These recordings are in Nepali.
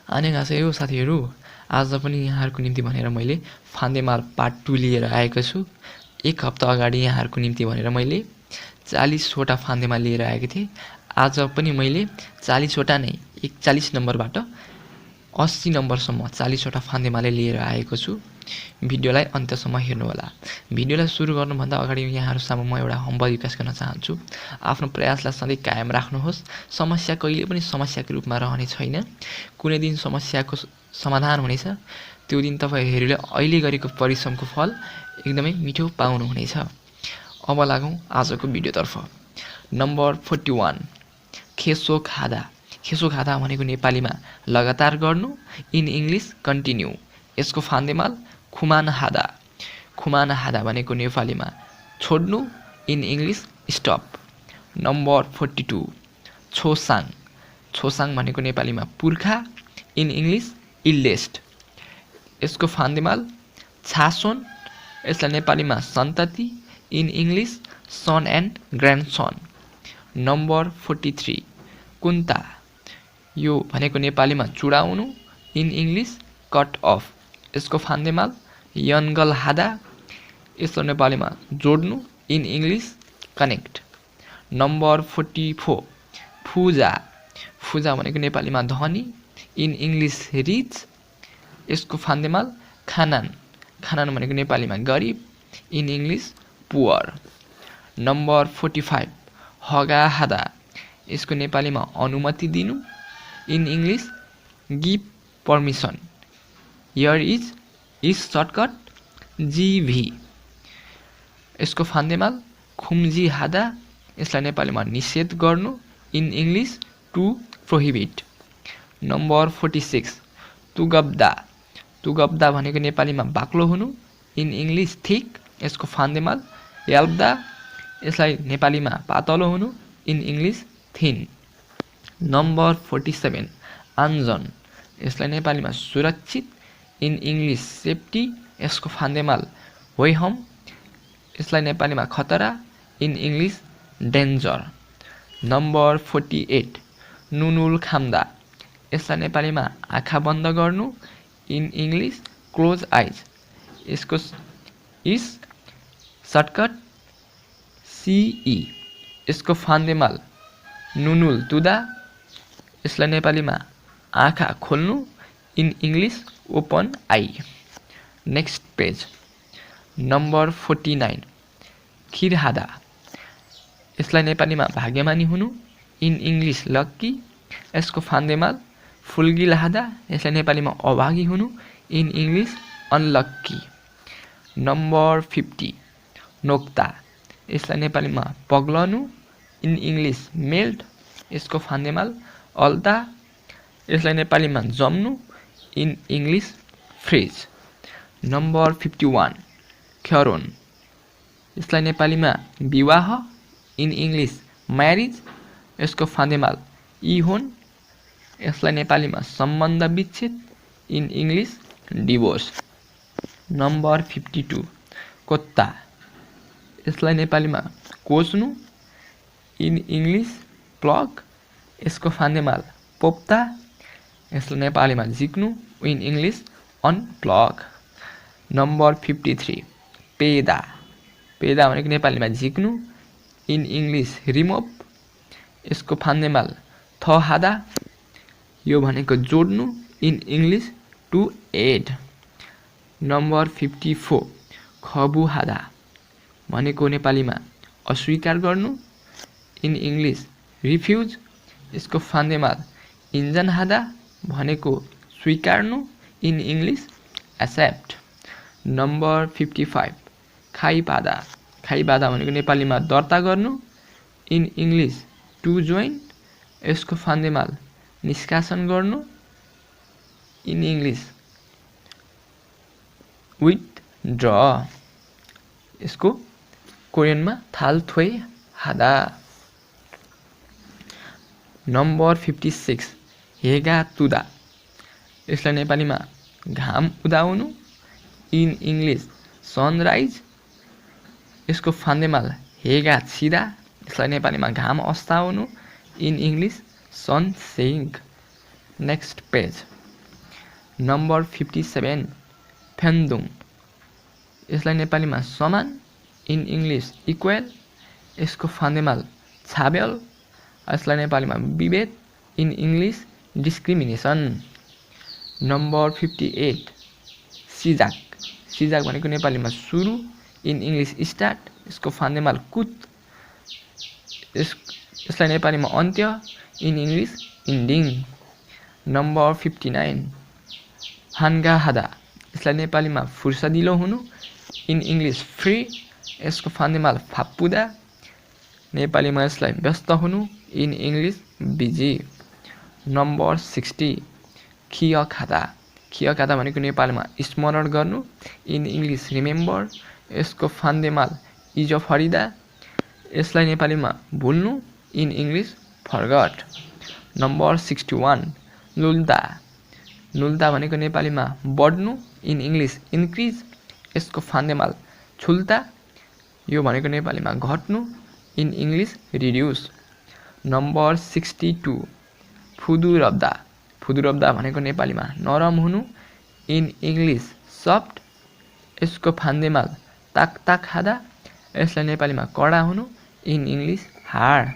आनेगासेयो साथीहरू, आज पनि यहाँहरूको निम्ति भनेर मैले फान्देमाल पार्ट 2 लिएर आएको छु। एक हप्ता अगाडि यहाँहरूको निम्ति भनेर मैले 40वटा फान्देमाल लिएर आएको थिएँ। आज पनि मैले 40वटा नै 41 नम्बरबाट 80 नम्बरसम्म 40वटा फान्देमाले लिएर आएको छु। भिडियोलाई अन्त्यसम्म हेर्नुहोला। भिडियोलाई सुरु गर्नुभन्दा अगाडि यहाँहरू सामु म एउटा हम्बल रिक्वेस्ट गर्न चाहन्छु। आफ्नो प्रयासलाई सधैँ कायम राख्नुहोस्। समस्या कहिले पनि समस्याको रूपमा रहने छैन। कुनै दिन समस्याको समाधान हुनेछ। त्यो दिन तपाईहरूले अहिले गरेको परिश्रमको फल एकदमै मिठो पाउनुहुनेछ। अब लागौँ आजको भिडियोतर्फ। नम्बर 41, खेसो खादा। खेसो खादा भनेको नेपालीमा लगातार गर्नु, इन इङ्ग्लिस कन्टिन्यू। यसको फान्देमाल खुमान हादा। खुमान हादा भनेको नेपालीमा छोड्नु, in English stop. Number 42, Chosang. Chosang भनेको नेपालीमा पुर्खा, इन इङ्ग्लिस इल्डेस्ट। यसको फान्देमाल छासोन। यसलाई नेपालीमा सन्तति, in English son and grandson. Number 43, कुन्ता। यो भनेको नेपालीमा चुडाउनु, इन इङ्ग्लिस कट अफ। यसको फान्देमाल यनगल हादा। यसलाई नेपालीमा जोड्नु, इन इङ्ग्लिस कनेक्ट। नम्बर 44, फुजा। फुजा भनेको नेपालीमा धनी, इन इङ्ग्लिस रिच। यसको फान्देमाल खानान। खानान भनेको नेपालीमा गरिब, इन इङ्ग्लिस पुवर। नम्बर 45, हगा हादा। यसको नेपालीमा अनुमति दिनु, in English give permission. Here is shortcut जीभी। यसको फान्देमाल खुम्जी हादा। यसलाई नेपालीमा निषेध गर्नु, in English to prohibit. Number 46, तुगब्दा। तुगब्दा भनेको नेपालीमा बाक्लो हुनु, इन इङ्ग्लिस थिक। यसको फान्देमाल याल्ब्दा। यसलाई नेपालीमा पातलो हुनु, इन इङ्ग्लिस थिन। नम्बर 47, आन्जन। यसलाई नेपालीमा सुरक्षित, इन इङ्ग्लिस सेफ्टी। यसको फान्देमाल होइहम। यसलाई नेपालीमा खतरा, इन इङ्ग्लिस डेन्जर। नम्बर 48, नुनुल खाम्दा। यसलाई नेपालीमा आँखा बन्द गर्नु, इन इङ्ग्लिस क्लोज आइज। यसको इज सर्टकट सिई। यसको फान्देमाल नुनुल तुदा। यसलाई नेपालीमा आँखा खोल्नु, in English open I. Next page. Number 49, खिरहादा। यसलाई नेपालीमा भाग्यमानी हुनु, इन इङ्ग्लिस लक्की। यसको फान्देमाल फुल्गिलहादा। यसलाई नेपालीमा अभागी हुनु, इन इङ्ग्लिस अनलक्की। नम्बर 50, नोक्ता। यसलाई नेपालीमा पग्लनु, इन इङ्ग्लिस मेल्ट। यसको फान्देमाल अल्ता। यसलाई नेपालीमा जम्नु, इन इङ्ग्लिस फ्रिज। नम्बर 51, ख्यारोन। यसलाई नेपालीमा विवाह, इन इङ्ग्लिस म्यारिज। यसको फान्देमाल इहोन। यसलाई नेपालीमा सम्बन्ध विच्छेद, इन इङ्ग्लिस डिभोर्स। नम्बर 52, कोत्ता। यसलाई नेपालीमा कोच्नु, इन इङ्ग्लिस प्लग। यसको फान्देमाल पोप्ता। यसलाई नेपालीमा झिक्नु, इन इङ्ग्लिस अनप्लग। नम्बर 53, पेदा। पेदा भनेको नेपालीमा झिक्नु, इन इङ्ग्लिस रिमोभ। यसको फान्देमाल थहादा। यो भनेको जोड्नु, in English to add. Number 54, खबुहादा भनेको नेपालीमा अस्वीकार गर्नु, इन इङ्ग्लिस रिफ्युज। यसको फान्देमाल इन्जन हादा भनेको स्वीकार्नु, इन इङ्ग्लिस एक्सेप्ट। नम्बर 55, खाइपादा। खाइपादा भनेको नेपालीमा दर्ता गर्नु, इन इङ्ग्लिस टु जोइन। यसको फान्देमाल निष्कासन गर्नु, इन इङ्ग्लिस विथड्र। यसको कोरियनमा थाल थोइ हादा। नम्बर 56, हेगा तुदा। यसलाई नेपालीमा घाम उदाउनु, इन इङ्ग्लिस सनराइज। यसको फान्देमाल हेगा छिदा। यसलाई नेपालीमा घाम अस्ताउनु, in English sun setting. Next page. Number 57 फेन्दुङ, यसलाई नेपालीमा समान, इन इङ्ग्लिस इक्वल, यसको फान्देमाल छाबेल, यसलाई नेपालीमा विभेद, इन इङ्ग्लिस डिस्क्रिमिनेसन। नम्बर 58 सिजाक, सिजाक भनेको नेपालीमा सुरु, इन इङ्ग्लिस स्टार्ट, यसको फान्देमाल कुत, यसलाई नेपालीमा अन्त्य, इन इङ्ग्लिस इन्डिङ। नम्बर 59 हान्गा हादा, यसलाई नेपालीमा फुर्सदिलो हुनु, इन इङ्ग्लिस फ्री, यसको फान्देमाल फाप्पुदा, नेपालीमा यसलाई व्यस्त हुनु, इन इङ्ग्लिस बिजी। नम्बर 60 खिय खाता, खिय खाता भनेको नेपालीमा स्मरण गर्नु, इन इङ्ग्लिस रिमेम्बर, यसको फान्देमाल इज फरिदा, यसलाई नेपालीमा भुल्नु, इन इङ्ग्लिस फर्गट। नम्बर 61 लुल्दा, लुल्दा भनेको नेपालीमा बढ्नु, इन इङ्ग्लिस इन्क्रिज, यसको फान्देमाल छुल्ता, यो भनेको नेपालीमा घट्नु, इन इङ्ग्लिस रिड्युस। नम्बर 62 फुदुरब्दा, फुदुरब्दा भनेको नेपालीमा नरम हुनु, इन इङ्ग्लिस सफ्ट, यसको फान्देमाल ताक ताक खादा, यसलाई नेपालीमा कडा हुनु, इन इङ्ग्लिस हार्ड।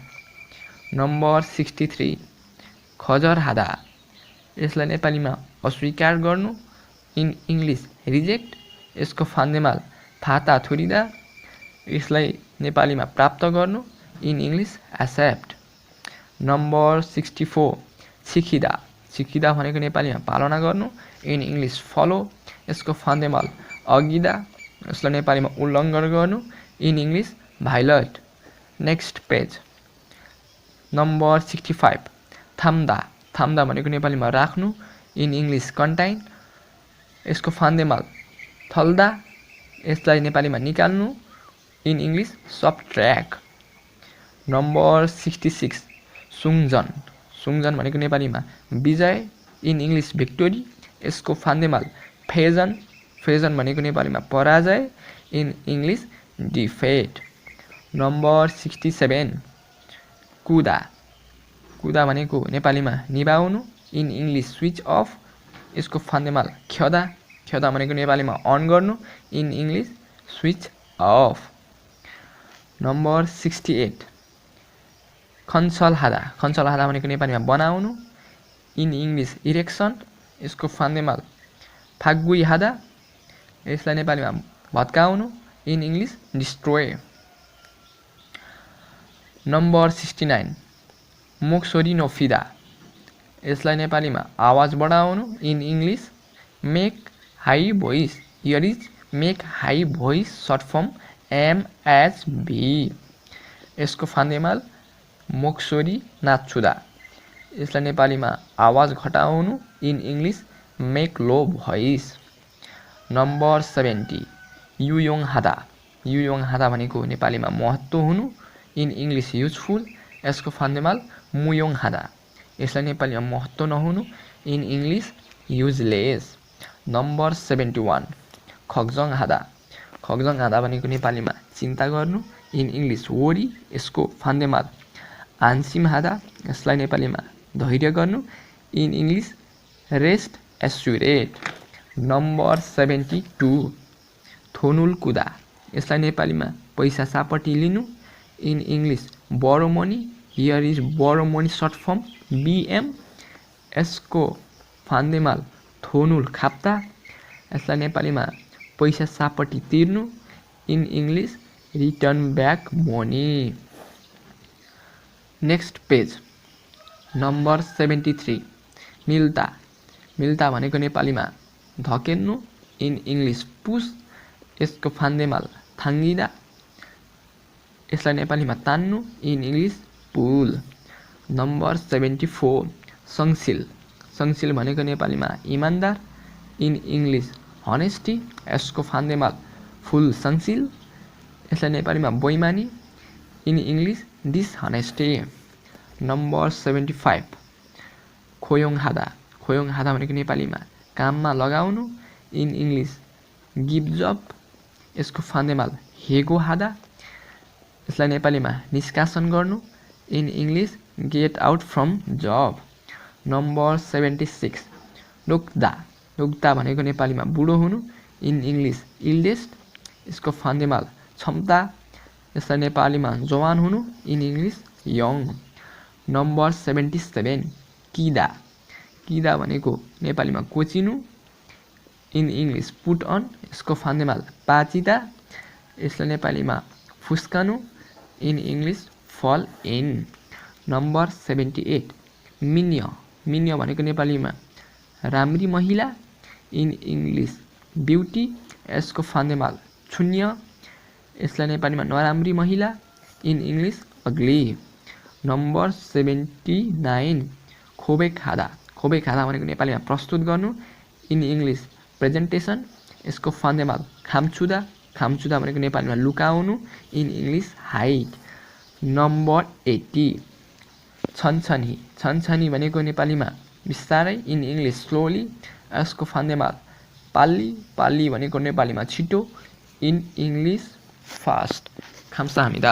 नम्बर 63 खजर हादा, यसलाई नेपालीमा अस्वीकार गर्नु, इन इङ्ग्लिस रिजेक्ट, यसको फान्देमाल फाता थुरिदा, यसलाई नेपालीमा प्राप्त गर्नु, इन इङ्ग्लिस एक्सेप्ट। नम्बर 64 सिकिदा, सिकिदा भनेको नेपालीमा पालना गर्नु, इन इङ्ग्लिस फलो, यसको फान्देमाल अगिदा, यसलाई नेपालीमा उल्लङ्घन गर्नु, in English violate. Next page number 65 थाम्दा, थाम्दा भनेको नेपालीमा राख्नु, इन इङ्ग्लिस कन्टाइन, यसको फान्देमाल थल्दा, यसलाई नेपालीमा निकाल्नु, इन इङ्ग्लिस सबट्र्याक। नम्बर 66 सुङजन, सुङजन भनेको नेपालीमा विजय, इन इङ्ग्लिस भिक्टोरी, यसको फान्देमाल फेजन, फेजन भनेको नेपालीमा पराजय, इन इङ्ग्लिस डिफेट। नम्बर 67 कुदा, कुदा भनेको नेपालीमा निभाउनु, इन इङ्ग्लिस स्विच अफ, यसको फान्देमाल ख्यदा, ख्यदा भनेको नेपालीमा अन गर्नु, in English switch off. Number 68 खन्सल हादा, खन्सल हादा भनेको नेपालीमा बनाउनु, इन इङ्ग्लिस इरेक्सन, यसको फान्देमाल फागुई हादा, यसलाई नेपालीमा भत्काउनु, इन इङ्ग्लिस डिस्ट्रोय। नम्बर 69 मोक्सोरी नोफिदा, यसलाई नेपालीमा आवाज बढाउनु, in English make high voice, here is make high voice short form MHV, यसको फान्देमाल मोक्सोरी नाच्छुदा, यसलाई नेपालीमा आवाज घटाउनु, in English make low voice. Number 70 युयोङ हादा, युयोङ हादा भनेको नेपालीमा महत्त्व हुनु, इन इङ्ग्लिस युजफुल, यसको फान्देमाल मुयोङ हादा, यसलाई नेपालीमा महत्त्व नहुनु, इन इङ्ग्लिस युजलेस। नम्बर 71 खगजङ हादा, खगजङ हादा भनेको नेपालीमा चिन्ता गर्नु, इन इङ्ग्लिस वरी, यसको फान्देमाल आन्सिम हादा, यसलाई नेपालीमा धैर्य गर्नु, इन इङ्ग्लिस रेस्ट एस्युरेट। नम्बर 72 थोनुल कुदा, यसलाई नेपालीमा पैसा सापट्टि लिनु, इन इङ्ग्लिस बरो मनी, हियर इज बरो मनी सर्ट फर्म बिएम, यसको फान्देमाल थोनुल खाप्ता, यसलाई नेपालीमा पैसा सापट्टि तिर्नु, in English return back money. Next page number 73 मिल्ता, मिल्ता भनेको नेपालीमा धकेल्नु, इन इङ्ग्लिस पुस, यसको फान्देमाल थाङ्गिदा, यसलाई नेपालीमा तान्नु, इन इङ्ग्लिस पुल। नम्बर 74 सङ्सिल, सङ्सिल भनेको नेपालीमा इमान्दार, इन इङ्ग्लिस हनेस्टी, यसको फान्देमाल फुल सङ्सिल, यसलाई नेपालीमा बैमानी, इन इङ्ग्लिस डिसहनेस्टी। नम्बर 75 खोयोङ हादा, खोयोङ हादा भनेको नेपालीमा काममा लगाउनु, इन इङ्ग्लिस गिभ जब, यसको फान्देमाल हेगो हादा, यसलाई नेपालीमा निष्कासन गर्नु, in English get out from job. Number 76 रोक्दा, योग्यता भनेको नेपालीमा बुढो हुनु, इन इङ्ग्लिस इल्डेस्ट। यसको फान्देमाल क्षमता, यसलाई नेपालीमा जवान हुनु, इन इङ्ग्लिस यङ। नम्बर 77 किदा। किदा भनेको नेपालीमा कोचिनु, इन इङ्ग्लिस पुट अन। यसको फान्देमाल पाचिता, यसलाई नेपालीमा फुस्कानु, इन इङ्ग्लिस फल इन। नम्बर 78 मिन्य। मिन्य भनेको नेपालीमा राम्री महिला, इन इङ्ग्लिस ब्युटी। यसको फान्देमाल शून्य, यसलाई नेपालीमा नराम्री महिला, इन इङ्ग्लिस अग्ली। नम्बर 79 खोबे खादा। खोबे खादा भनेको नेपालीमा प्रस्तुत गर्नु, इन इङ्ग्लिस प्रेजेन्टेसन। यसको फान्देमाल खामछुदा। खामछुदा भनेको नेपालीमा लुकाउनु, इन इङ्ग्लिस हाइड। नम्बर 80 छनछनी। छनछनी भनेको नेपालीमा बिस्तारै, इन इङ्ग्लिस स्लोली। यसको फान्देमाल पाल्ली। पाल्ली भनेको नेपालीमा छिटो, इन इङ्ग्लिस फास्ट। खाम्साहामिदा।